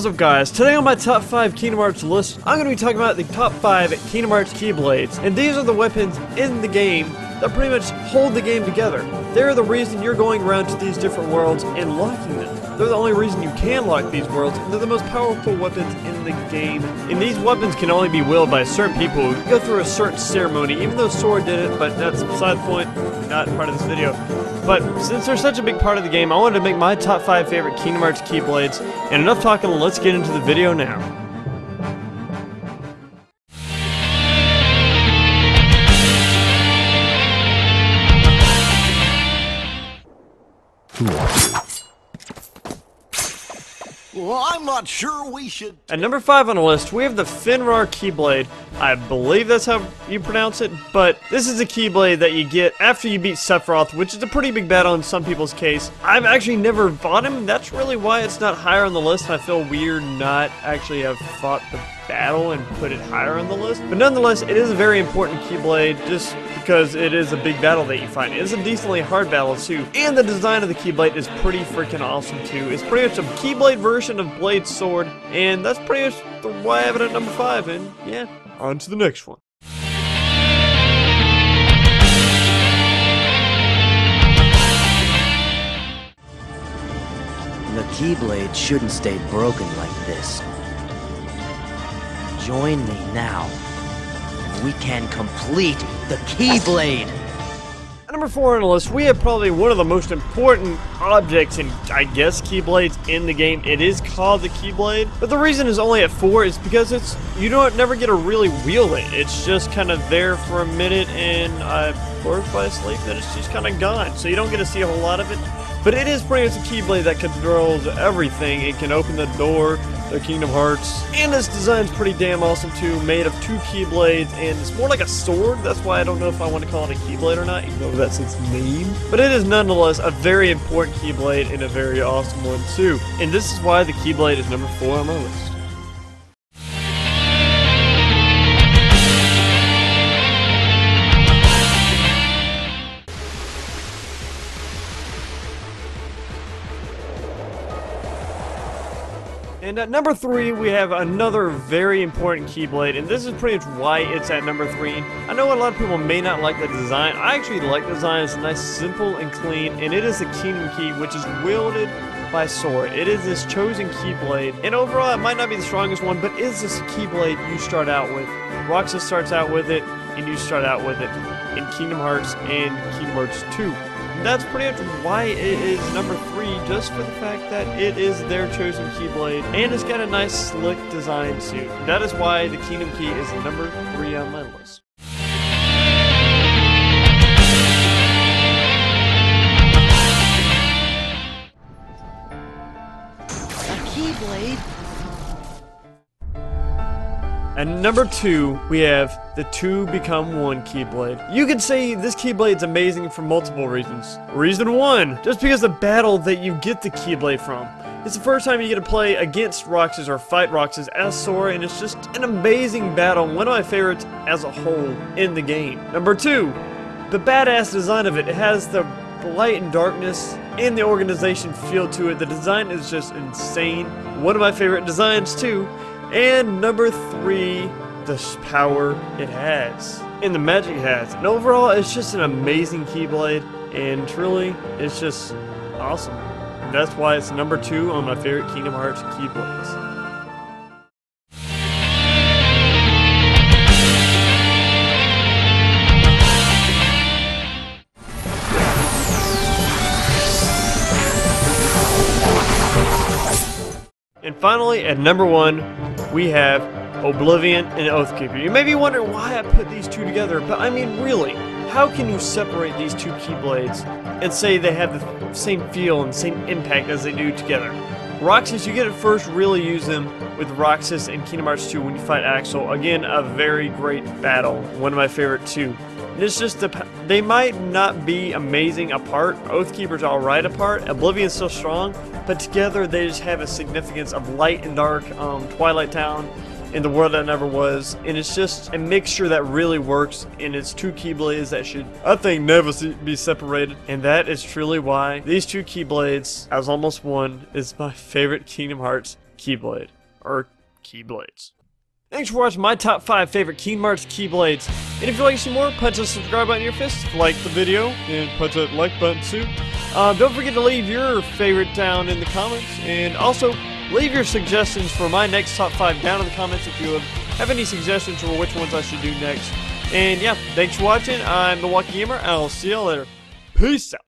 What's up guys, today on my top 5 Kingdom Hearts list, I'm going to be talking about the top 5 Kingdom Hearts Keyblades. And these are the weapons in the game that pretty much hold the game together. They're the reason you're going around to these different worlds and locking them. They're the only reason you can lock these worlds, and they're the most powerful weapons in the game. And these weapons can only be wielded by certain people who go through a certain ceremony, even though Sora did it, but that's beside the point, not part of this video. But since they're such a big part of the game, I wanted to make my top 5 favorite Kingdom Hearts Keyblades. And enough talking, let's get into the video now. Well, I'm not sure we should... At number 5 on the list, we have the Finrar Keyblade. I believe that's how you pronounce it, but this is a Keyblade that you get after you beat Sephiroth, which is a pretty big battle in some people's case. I've actually never fought him. That's really why it's not higher on the list, and I feel weird not actually have fought the battle and put it higher on the list. But nonetheless, it is a very important Keyblade just because it is a big battle that you fight. It is a decently hard battle too, and the design of the Keyblade is pretty freaking awesome too. It's pretty much a Keyblade version of Blade's sword, and that's pretty much why I have it at number 5, and yeah, on to the next one. The Keyblade shouldn't stay broken like this. Join me now. We can complete the Keyblade! At number 4 on the list, we have probably one of the most important objects in, I guess, Keyblades in the game. It is called the Keyblade, but the reason it's only at 4 is because you don't never get to really wield it. It's just kind of there for a minute, and fourth by sleep, then it's just kind of gone. So you don't get to see a whole lot of it. But it is pretty much a Keyblade that controls everything. It can open the door, the Kingdom Hearts, and this design's pretty damn awesome too, made of 2 Keyblades, and it's more like a sword. That's why I don't know if I want to call it a Keyblade or not, even though that's its name. But it is nonetheless a very important Keyblade and a very awesome one too. And this is why the Keyblade is number 4 on my list. And at number 3, we have another very important Keyblade, and this is pretty much why it's at number 3. I know a lot of people may not like the design. I actually like the design. It's nice, simple, and clean, and it is the Kingdom Key, which is wielded by Sora. It is this chosen Keyblade, and overall, it might not be the strongest one, but is this Keyblade you start out with? Roxas starts out with it, and you start out with it in Kingdom Hearts and Kingdom Hearts 2. That's pretty much why it is number 3, just for the fact that it is their chosen Keyblade, and it's got a nice slick design too. That is why the Kingdom Key is number 3 on my list. A Keyblade? At number 2, we have the 2 Become 1 Keyblade. You could say this Keyblade is amazing for multiple reasons. Reason 1, just because the battle that you get the Keyblade from. It's the first time you get to play against Roxas or fight Roxas as Sora, and it's just an amazing battle, one of my favorites as a whole in the game. Number 2, the badass design of it. It has the light and darkness and the organization feel to it. The design is just insane. One of my favorite designs too. And number 3, the power it has, and the magic it has. And overall, it's just an amazing Keyblade, and truly, it's just awesome. And that's why it's number 2 on my favorite Kingdom Hearts Keyblades. And finally, at number 1, we have Oblivion and Oathkeeper. You may be wondering why I put these two together, but I mean really, how can you separate these 2 Keyblades and say they have the same feel and same impact as they do together? Roxas, you get to first really use them with Roxas in Kingdom Hearts 2 when you fight Axel. Again, a very great battle, one of my favorite too. And it's just, they might not be amazing apart. Oathkeeper's alright apart, Oblivion's still strong, but together they just have a significance of light and dark, Twilight Town, in the world that never was, and it's just a mixture that really works, and it's 2 Keyblades that should, I think, never be separated, and that is truly why these 2 Keyblades, as almost one, is my favorite Kingdom Hearts Keyblade, or Keyblades. Thanks for watching my top 5 favorite Kingdom Hearts Keyblades. And if you'd like to see more, punch the subscribe button in your fist, like the video, and punch that like button too. Don't forget to leave your favorite down in the comments, and also leave your suggestions for my next top 5 down in the comments if you have any suggestions for which ones I should do next. And yeah, thanks for watching. I'm the Walking Gamer, and I'll see y'all later. Peace out.